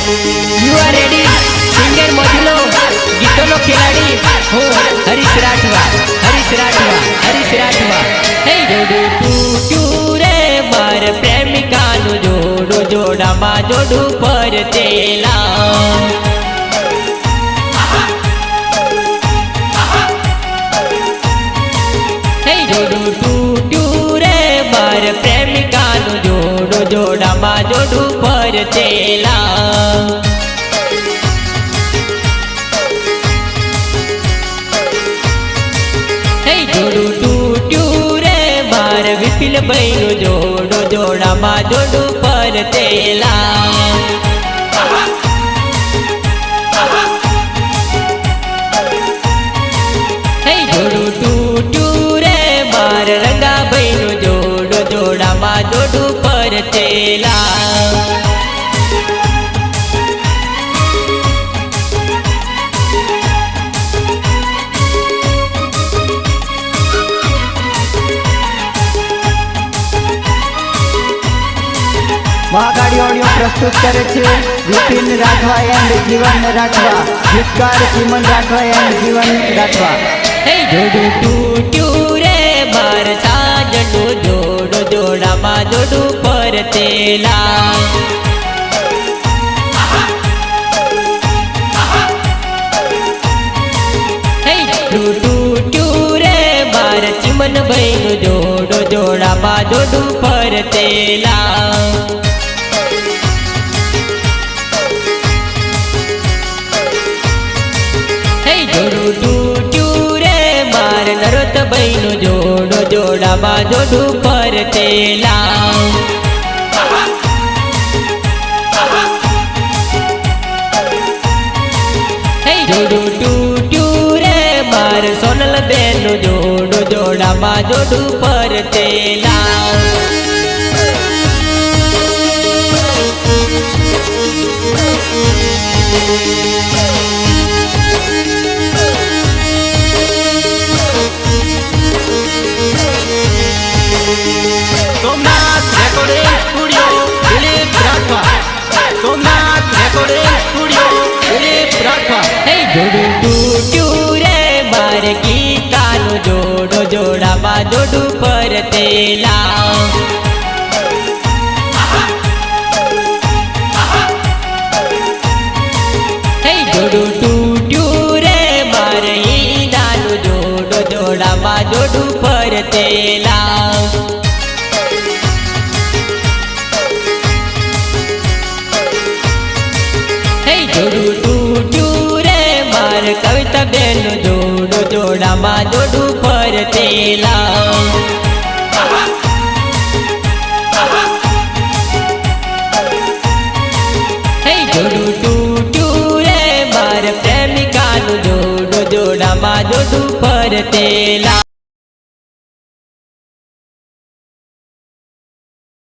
You are ready? Singer Modulo, ગીતોનો ખેલાડી હું હરીશ રાઠવા. હે જોડું તૂટ્યું રે માર પ્રેમિકાનું જોડું જોડામાં જોડું પરતેલા. હે જોડું તૂટ્યું રે માર પ્રેમિકાનું જોડું જોડામાં જોડું પરતેલા. જોડું તૂટ્યું રે માર વિપિલ ભાઈનું જોડું જોડામાં જોડું પરતેલા. જોડું તૂટ્યું રે માર રંગાભાઈનું જોડું જોડામાં જોડું પરતેલા. महाकाड़ी ऑडियो प्रस्तुत करे छे विपिन राठवा एंड जीवन राठवा. गीतकार चिमन राठवा एंड जीवन राठवा. જોડું તૂટ્યું રે માર સાજનું જોડું જોડામાં જોડું પરતેલા. તૂટ્યું રે માર ચિમન ભાઈનું જોડું જોડામાં જોડું પરતેલા. જોડું તૂટ્યું રે માર નરોત ભાઈનું જોડું જોડામાં જોડું પરતેલા. જોડું તૂટ્યું રે માર સોનલ બેનનું જોડું જોડામાં જોડું પરતેલા. Somnath Recording Studio Dilip Rathwa. Somnath Recording Studio Dilip Rathwa. જોડું તૂટ્યું રે માર ગીતાનું જોડું જોડામાં જોડું પરતેલા. જોડું તૂટ્યું રે માર ઈદાનું જોડું જોડામાં જોડું પરતેલા. જોડું તૂટ્યું રે માર કવિતા બેનનું જોડું જોડામાં જોડું પરતેલા. જોડું તૂટ્યું રે માર પ્રેમિકાનું જોડું જોડામાં જોડું પરતેલા.